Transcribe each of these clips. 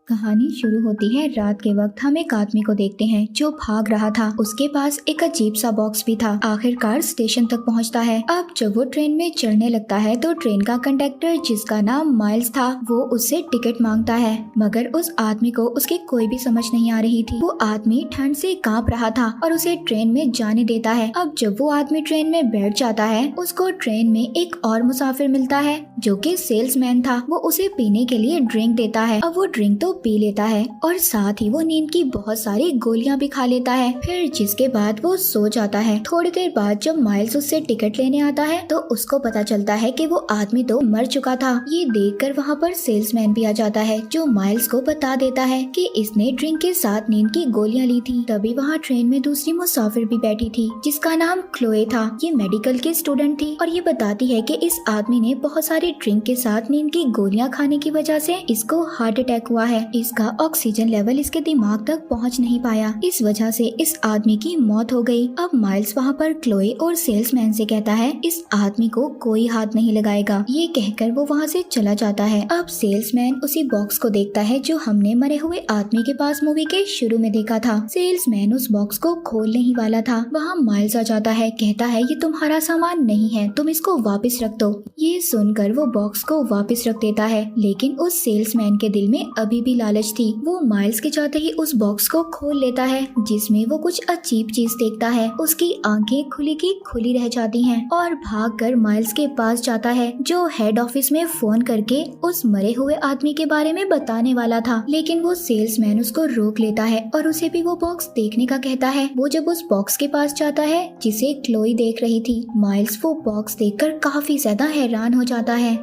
कहानी शुरू होती है रात के वक्त। हम एक आदमी को देखते हैं जो भाग रहा था। उसके पास एक अजीब सा बॉक्स भी था। आखिरकार स्टेशन तक पहुंचता है। अब जब वो ट्रेन में चढ़ने लगता है तो ट्रेन का कंडक्टर, जिसका नाम माइल्स था, वो उससे टिकट मांगता है, मगर उस आदमी को उसकी कोई भी समझ नहीं आ रही थी। वो आदमी ठंड से कांप रहा था और उसे ट्रेन में जाने देता है। अब जब वो आदमी ट्रेन में बैठ जाता है, उसको ट्रेन में एक और मुसाफिर मिलता है जो कि सेल्समैन था। वो उसे पीने के लिए ड्रिंक देता है। अब वो ड्रिंक तो पी लेता है और साथ ही वो नींद की बहुत सारी गोलियां भी खा लेता है। फिर जिसके बाद वो सो जाता है। थोड़ी देर बाद जब माइल्स उससे टिकट लेने आता है तो उसको पता चलता है कि वो आदमी तो मर चुका था। ये देखकर वहाँ पर सेल्समैन भी आ जाता है जो माइल्स को बता देता है कि इसने ड्रिंक के साथ नींद की गोलियां ली थी। तभी वहाँ ट्रेन में दूसरी मुसाफिर भी बैठी थी जिसका नाम क्लोए था। ये मेडिकल की स्टूडेंट थी और ये बताती है कि इस आदमी ने बहुत सारी ड्रिंक के साथ नींद की गोलियां खाने की वजह से इसको हार्ट अटैक हुआ है। इसका ऑक्सीजन लेवल इसके दिमाग तक पहुंच नहीं पाया, इस वजह से इस आदमी की मौत हो गई। अब माइल्स वहाँ पर क्लोए और सेल्समैन से कहता है इस आदमी को कोई हाथ नहीं लगाएगा। ये कहकर वो वहाँ से चला जाता है। अब सेल्समैन उसी बॉक्स को देखता है जो हमने मरे हुए आदमी के पास मूवी के शुरू में देखा था। सेल्समैन उस बॉक्स को खोलने ही वाला था, वहाँ माइल्स आ जाता है। कहता है ये तुम्हारा सामान नहीं है, तुम इसको वापस रख दो। ये सुनकर वो बॉक्स को वापस रख देता है, लेकिन उस सेल्समैन के दिल में अभी भी लालच थी। वो माइल्स के जाते ही उस बॉक्स को खोल लेता है जिसमें वो कुछ अजीब चीज देखता है। उसकी आंखें खुली की खुली रह जाती हैं और भागकर माइल्स के पास जाता है जो हेड ऑफिस में फोन करके उस मरे हुए आदमी के बारे में बताने वाला था। लेकिन वो सेल्समैन उसको रोक लेता है और उसे भी वो बॉक्स देखने का कहता है। वो जब उस बॉक्स के पास जाता है जिसे क्लोई देख रही थी, माइल्स वो बॉक्स देखकर काफी ज्यादा हैरान हो जाता है।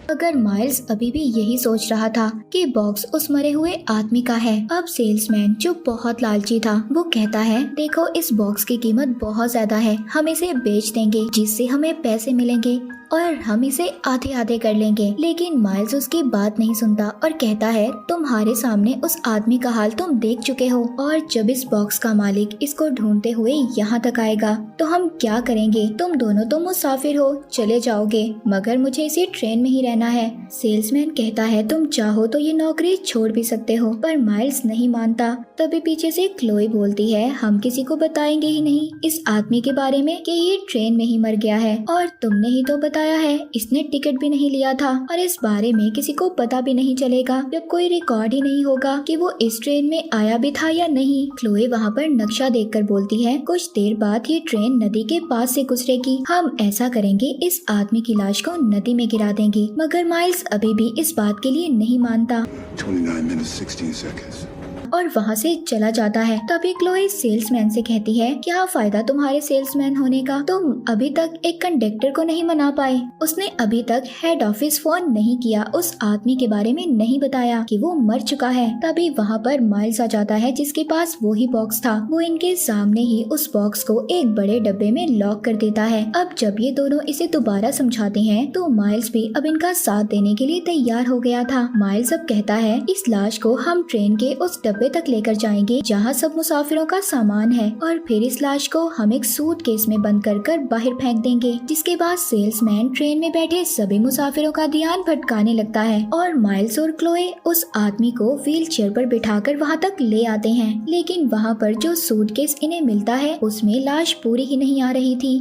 अगर माइल्स अभी भी यही सोच रहा था कि बॉक्स उस मरे हुए आदमी का है। अब सेल्समैन जो बहुत लालची था वो कहता है देखो इस बॉक्स की कीमत बहुत ज्यादा है, हम इसे बेच देंगे जिससे हमें पैसे मिलेंगे और हम इसे आधे आधे कर लेंगे। लेकिन माइल्स उसकी बात नहीं सुनता और कहता है तुम्हारे सामने उस आदमी का हाल तुम देख चुके हो और जब इस बॉक्स का मालिक इसको ढूंढते हुए यहाँ तक आएगा तो हम क्या करेंगे? तुम दोनों तो मुसाफिर हो, चले जाओगे, मगर मुझे इसी ट्रेन में ही रहना है। सेल्समैन कहता है तुम चाहो तो ये नौकरी छोड़ भी सकते हो, पर माइल्स नहीं मानता। तभी पीछे से क्लोई बोलती है हम किसी को बताएंगे ही नहीं इस आदमी के बारे में कि ये ट्रेन में ही मर गया है और तुमने ही तो बताया है इसने टिकट भी नहीं लिया था और इस बारे में किसी को पता भी नहीं चलेगा जब कोई रिकॉर्ड ही नहीं होगा कि वो इस ट्रेन में आया भी था या नहीं। क्लोए वहाँ पर नक्शा देखकर बोलती है कुछ देर बाद ये ट्रेन नदी के पास से गुजरेगी, हम ऐसा करेंगे इस आदमी की लाश को नदी में गिरा देंगे। मगर माइल्स अभी भी इस बात के लिए नहीं मानता 29 minutes 16 seconds. और वहाँ से चला जाता है। तभी क्लोई सेल्समैन से कहती है क्या फायदा तुम्हारे सेल्समैन होने का, तुम अभी तक एक कंडक्टर को नहीं मना पाए। उसने अभी तक हेड ऑफिस फोन नहीं किया, उस आदमी के बारे में नहीं बताया कि वो मर चुका है। तभी वहाँ पर माइल्स आ जाता है जिसके पास वो ही बॉक्स था। वो इनके सामने ही उस बॉक्स को एक बड़े डब्बे में लॉक कर देता है। अब जब ये दोनों इसे दोबारा समझाते हैं तो माइल्स भी अब इनका साथ देने के लिए तैयार हो गया था। माइल्स अब कहता है इस लाश को हम ट्रेन के उस डब्बे तक लेकर जाएंगे जहाँ सब मुसाफिरों का सामान है और फिर इस लाश को हम एक सूटकेस में बंद कर बाहर फेंक देंगे। जिसके बाद सेल्समैन ट्रेन में बैठे सभी मुसाफिरों का ध्यान भटकाने लगता है और माइल्स और क्लोए उस आदमी को व्हील चेयर पर बिठाकर वहाँ तक ले आते हैं। लेकिन वहाँ पर जो सूटकेस इन्हें मिलता है उसमें लाश पूरी ही नहीं आ रही थी।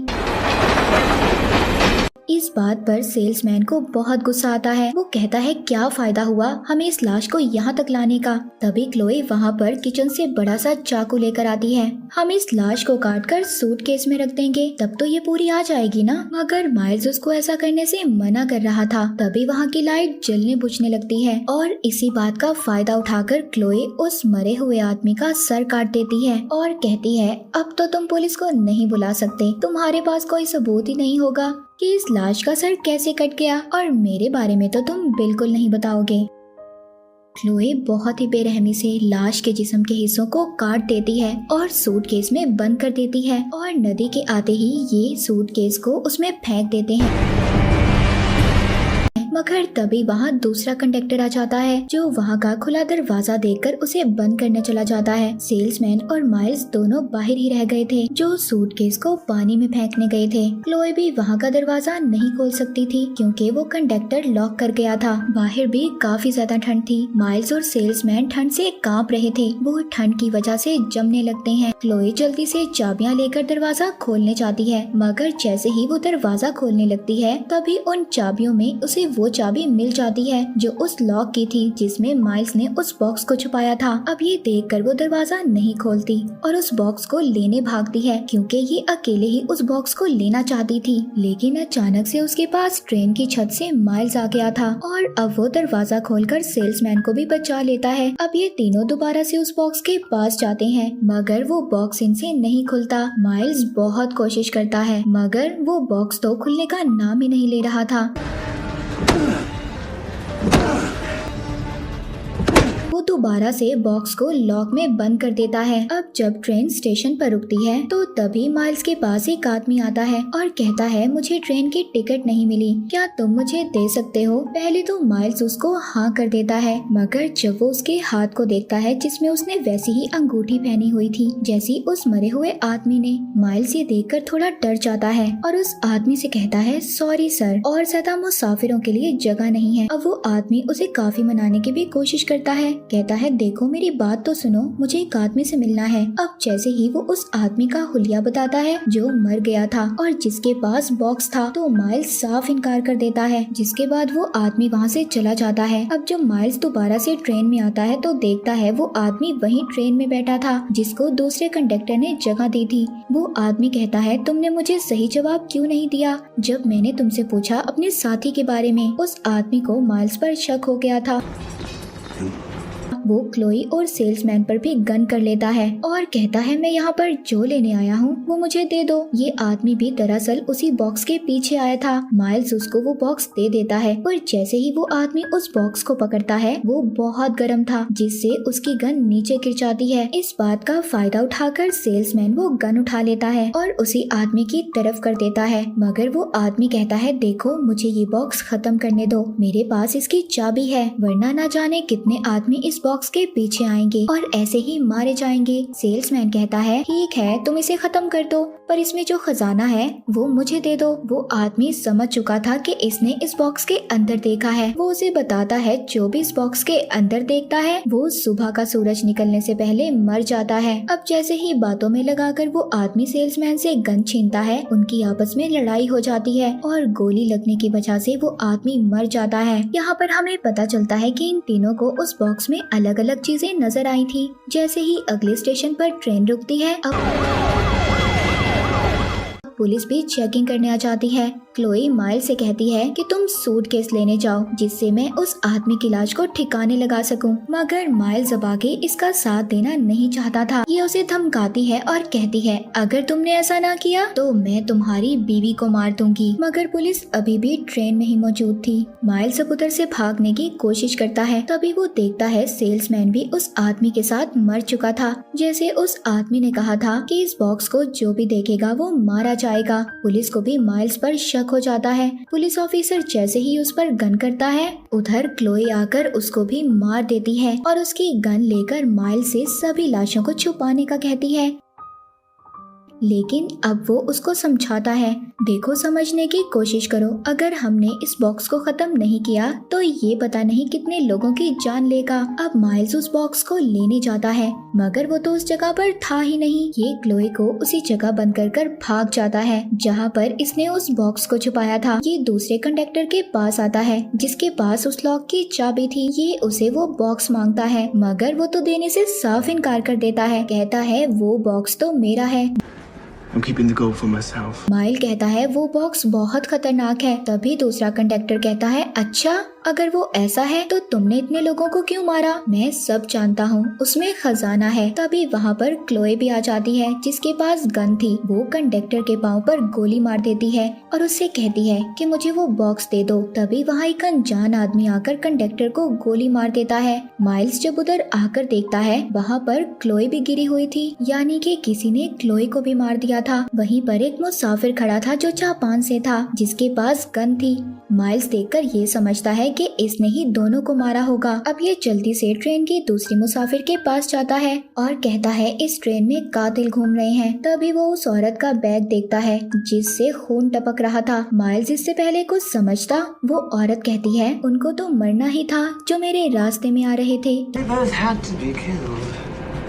इस बात पर सेल्समैन को बहुत गुस्सा आता है। वो कहता है क्या फायदा हुआ हमें इस लाश को यहाँ तक लाने का। तभी क्लोए वहाँ पर किचन से बड़ा सा चाकू लेकर आती है। हम इस लाश को काटकर सूटकेस में रख देंगे, तब तो ये पूरी आ जाएगी ना। मगर माइल्स उसको ऐसा करने से मना कर रहा था। तभी वहाँ की लाइट जलने बुझने लगती है और इसी बात का फायदा उठाकर क्लोए उस मरे हुए आदमी का सर काट देती है और कहती है अब तो तुम पुलिस को नहीं बुला सकते, तुम्हारे पास कोई सबूत ही नहीं होगा कि इस लाश का सर कैसे कट गया और मेरे बारे में तो तुम बिल्कुल नहीं बताओगे। क्लोए बहुत ही बेरहमी से लाश के जिस्म के हिस्सों को काट देती है और सूटकेस में बंद कर देती है और नदी के आते ही ये सूटकेस को उसमें फेंक देते हैं। मगर तभी वहाँ दूसरा कंडक्टर आ जाता है जो वहाँ का खुला दरवाजा देखकर उसे बंद करने चला जाता है। सेल्समैन और माइल्स दोनों बाहर ही रह गए थे जो सूटकेस को पानी में फेंकने गए थे। क्लोए भी वहाँ का दरवाजा नहीं खोल सकती थी क्योंकि वो कंडक्टर लॉक कर गया था। बाहर भी काफी ज्यादा ठंड थी। माइल्स और सेल्समैन ठंड से कांप रहे थे। वो ठंड की वजह से जमने लगते हैं। क्लोए जल्दी से चाबियां लेकर दरवाजा खोलने जाती है मगर जैसे ही वो दरवाजा खोलने लगती है तभी उन चाबियों में उसे वो चाबी मिल जाती है जो उस लॉक की थी जिसमें माइल्स ने उस बॉक्स को छुपाया था। अब ये देखकर वो दरवाजा नहीं खोलती और उस बॉक्स को लेने भागती है क्योंकि ये अकेले ही उस बॉक्स को लेना चाहती थी। लेकिन अचानक से उसके पास ट्रेन की छत से माइल्स आ गया था और अब वो दरवाजा खोलकर सेल्समैन को भी बचा लेता है। अब ये तीनों दोबारा से उस बॉक्स के पास जाते हैं मगर वो बॉक्स इनसे नहीं खुलता। माइल्स बहुत कोशिश करता है मगर वो बॉक्स तो खुलने का नाम ही नहीं ले रहा था। वो दोबारा से बॉक्स को लॉक में बंद कर देता है। अब जब ट्रेन स्टेशन पर रुकती है तो तभी माइल्स के पास एक आदमी आता है और कहता है मुझे ट्रेन की टिकट नहीं मिली, क्या तुम मुझे दे सकते हो? पहले तो माइल्स उसको हाँ कर देता है मगर जब वो उसके हाथ को देखता है जिसमें उसने वैसी ही अंगूठी पहनी हुई थी जैसी उस मरे हुए आदमी ने, माइल्स ये देखकर थोड़ा डर जाता है और उस आदमी से कहता है सॉरी सर, और ज्यादा मुसाफिरों के लिए जगह नहीं है। अब वो आदमी उसे काफी मनाने की भी कोशिश करता है, कहता है देखो मेरी बात तो सुनो, मुझे एक आदमी से मिलना है। अब जैसे ही वो उस आदमी का हुलिया बताता है जो मर गया था और जिसके पास बॉक्स था तो माइल्स साफ इनकार कर देता है, जिसके बाद वो आदमी वहाँ से चला जाता है। अब जब माइल्स दोबारा से ट्रेन में आता है तो देखता है वो आदमी वही ट्रेन में बैठा था जिसको दूसरे कंडक्टर ने जगह दी थी। वो आदमी कहता है तुमने मुझे सही जवाब क्यों नहीं दिया जब मैंने तुमसे पूछा अपने साथी के बारे में। उस आदमी को माइल्स पर शक हो गया था। वो क्लोई और सेल्समैन पर भी गन कर लेता है और कहता है मैं यहाँ पर जो लेने आया हूँ वो मुझे दे दो। ये आदमी भी दरअसल उसी बॉक्स के पीछे आया था। माइल्स उसको वो बॉक्स दे देता है और जैसे ही वो आदमी उस बॉक्स को पकड़ता है वो बहुत गर्म था जिससे उसकी गन नीचे गिर जाती है। इस बात का फायदा उठाकर सेल्समैन वो गन उठा लेता है और उसी आदमी की तरफ कर देता है मगर वो आदमी कहता है देखो मुझे ये बॉक्स खत्म करने दो, मेरे पास इसकी चाबी है वरना ना जाने कितने आदमी इस बॉक्स के पीछे आएंगे और ऐसे ही मारे जाएंगे। सेल्समैन कहता है ठीक है तुम इसे खत्म कर दो पर इसमें जो खजाना है वो मुझे दे दो। वो आदमी समझ चुका था कि इसने इस बॉक्स के अंदर देखा है। वो उसे बताता है जो भी इस बॉक्स के अंदर देखता है वो सुबह का सूरज निकलने से पहले मर जाता है। अब जैसे ही बातों में लगाकर वो आदमी सेल्समैन से गन छीनता है उनकी आपस में लड़ाई हो जाती है और गोली लगने की वजह से वो आदमी मर जाता है। यहाँ पर हमें पता चलता है कि इन तीनों को उस बॉक्स में अलग अलग चीजें नजर आई थी। जैसे ही अगले स्टेशन पर ट्रेन रुकती है पुलिस भी चेकिंग करने आ जाती है। क्लोई माइल से कहती है कि तुम सूटकेस लेने जाओ जिससे मैं उस आदमी की लाश को ठिकाने लगा सकूं। मगर माइल्स अब आगे इसका साथ देना नहीं चाहता था। ये उसे धमकाती है और कहती है अगर तुमने ऐसा ना किया तो मैं तुम्हारी बीवी को मार दूंगी। मगर पुलिस अभी भी ट्रेन में ही मौजूद थी। माइल्स अब उधर से भागने की कोशिश करता है तभी वो देखता है सेल्समैन भी उस आदमी के साथ मर चुका था। जैसे उस आदमी ने कहा था कि इस बॉक्स को जो भी देखेगा वो मारा जाएगा। पुलिस को भी माइल्स पर शक हो जाता है। पुलिस ऑफिसर जैसे ही उस पर गन करता है उधर क्लोई आकर उसको भी मार देती है और उसकी गन लेकर माइल्स से सभी लाशों को छुपाने का कहती है। लेकिन अब वो उसको समझाता है देखो समझने की कोशिश करो, अगर हमने इस बॉक्स को खत्म नहीं किया तो ये पता नहीं कितने लोगों की जान लेगा। अब माइल्स उस बॉक्स को लेने जाता है मगर वो तो उस जगह पर था ही नहीं। ये क्लोई को उसी जगह बंद कर भाग जाता है जहाँ पर इसने उस बॉक्स को छुपाया था। ये दूसरे कंडक्टर के पास आता है जिसके पास उस लॉक की चाबी थी। ये उसे वो बॉक्स मांगता है मगर वो तो देने से साफ इनकार कर देता है, कहता है वो बॉक्स तो मेरा है। I'm keeping the gold for myself. Mile कहता है वो बॉक्स बहुत खतरनाक है। तभी दूसरा कंडक्टर कहता है अच्छा अगर वो ऐसा है तो तुमने इतने लोगों को क्यों मारा? मैं सब जानता हूँ, उसमें खजाना है। तभी वहाँ पर क्लोए भी आ जाती है जिसके पास गन थी। वो कंडक्टर के पाँव पर गोली मार देती है और उससे कहती है कि मुझे वो बॉक्स दे दो। तभी वहाँ एक अनजान आदमी आकर कंडक्टर को गोली मार देता है। माइल्स जब उधर आकर देखता है वहाँ पर क्लोए भी गिरी हुई थी, यानी कि किसी ने क्लोए को भी मार दिया था। वहीं पर एक मुसाफिर खड़ा था जो जापान से था, जिसके पास गन थी। माइल्स देखकर ये समझता है कि इसने ही दोनों को मारा होगा। अब ये जल्दी से ट्रेन की दूसरी मुसाफिर के पास जाता है और कहता है इस ट्रेन में कातिल घूम रहे हैं। तभी वो उस औरत का बैग देखता है जिससे खून टपक रहा था। माइल्स इससे पहले कुछ समझता, वो औरत कहती है उनको तो मरना ही था जो मेरे रास्ते में आ रहे थे। They both had to be killed.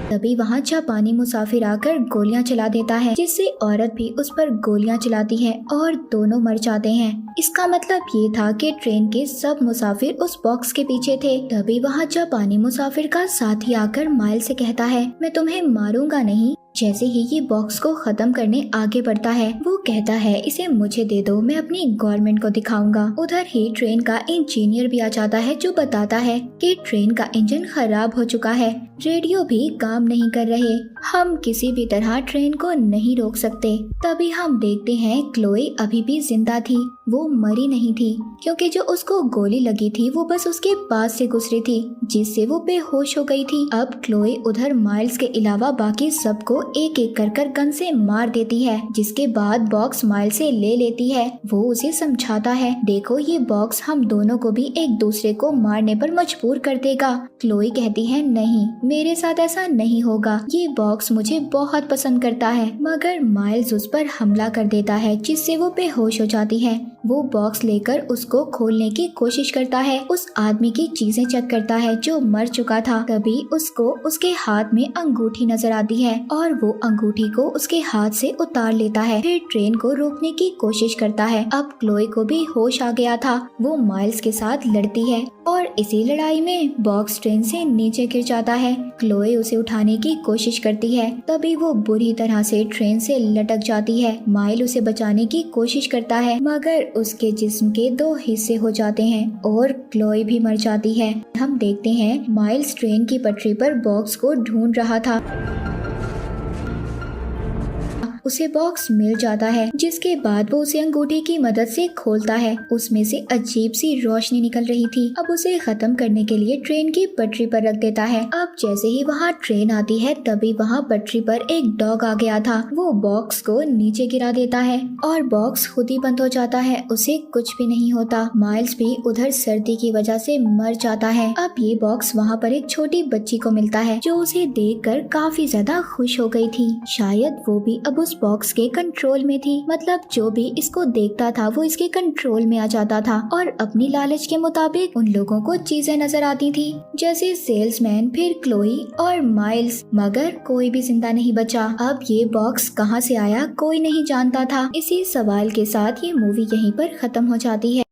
तभी वहाँ जापानी मुसाफिर आकर गोलियां चला देता है, जिससे औरत भी उस पर गोलियां चलाती है और दोनों मर जाते हैं। इसका मतलब ये था कि ट्रेन के सब मुसाफिर उस बॉक्स के पीछे थे। तभी वहाँ जापानी मुसाफिर का साथी आकर माइल से कहता है मैं तुम्हें मारूंगा नहीं। जैसे ही ये बॉक्स को खत्म करने आगे बढ़ता है, वो कहता है इसे मुझे दे दो, मैं अपनी गवर्नमेंट को दिखाऊंगा। उधर ही ट्रेन का इंजीनियर भी आ जाता है जो बताता है कि ट्रेन का इंजन खराब हो चुका है, रेडियो भी काम नहीं कर रहे, हम किसी भी तरह ट्रेन को नहीं रोक सकते। तभी हम देखते हैं क्लोई अभी भी जिंदा थी, वो मरी नहीं थी, क्योंकि जो उसको गोली लगी थी वो बस उसके पास से गुजरी थी, जिससे वो बेहोश हो गई थी। अब क्लोई उधर माइल्स के अलावा बाकी सबको एक एक कर गन से मार देती है, जिसके बाद बॉक्स माइल से ले लेती है। वो उसे समझाता है देखो ये बॉक्स हम दोनों को भी एक दूसरे को मारने पर मजबूर कर देगा। क्लोई कहती है नहीं, मेरे साथ ऐसा नहीं होगा, ये बॉक्स मुझे बहुत पसंद करता है। मगर माइल्स उस पर हमला कर देता है जिससे वो बेहोश हो जाती है। वो बॉक्स लेकर उसको खोलने की कोशिश करता है, उस आदमी की चीजें चेक करता है जो मर चुका था। तभी उसको उसके हाथ में अंगूठी नजर आती है और वो अंगूठी को उसके हाथ से उतार लेता है, फिर ट्रेन को रोकने की कोशिश करता है। अब क्लोई को भी होश आ गया था, वो माइल्स के साथ लड़ती है और इसी लड़ाई में बॉक्स ट्रेन से नीचे गिर जाता है। क्लोई उसे उठाने की कोशिश करती है, तभी वो बुरी तरह से ट्रेन से लटक जाती है। माइल उसे बचाने की कोशिश करता है, मगर उसके जिस्म के 2 हिस्से हो जाते हैं और क्लोई भी मर जाती है। हम देखते हैं माइल्स ट्रेन की पटरी पर बॉक्स को ढूंढ रहा था, उसे बॉक्स मिल जाता है, जिसके बाद वो उसे अंगूठी की मदद से खोलता है। उसमें से अजीब सी रोशनी निकल रही थी। अब उसे खत्म करने के लिए ट्रेन की पटरी पर रख देता है। अब जैसे ही वहाँ ट्रेन आती है तभी वहाँ पटरी पर एक डॉग आ गया था, वो बॉक्स को नीचे गिरा देता है और बॉक्स खुद ही बंद हो जाता है, उसे कुछ भी नहीं होता। माइल्स भी उधर सर्दी की वजह से मर जाता है। अब ये बॉक्स वहाँ पर एक छोटी बच्ची को मिलता है जो उसे देखकर काफी ज्यादा खुश हो गई थी। शायद वो भी अब उस बॉक्स के कंट्रोल में थी, मतलब जो भी इसको देखता था वो इसके कंट्रोल में आ जाता था और अपनी लालच के मुताबिक उन लोगों को चीजें नजर आती थी, जैसे सेल्समैन, फिर क्लोई और माइल्स। मगर कोई भी जिंदा नहीं बचा। अब ये बॉक्स कहाँ से आया कोई नहीं जानता था। इसी सवाल के साथ ये मूवी यहीं पर खत्म हो जाती है।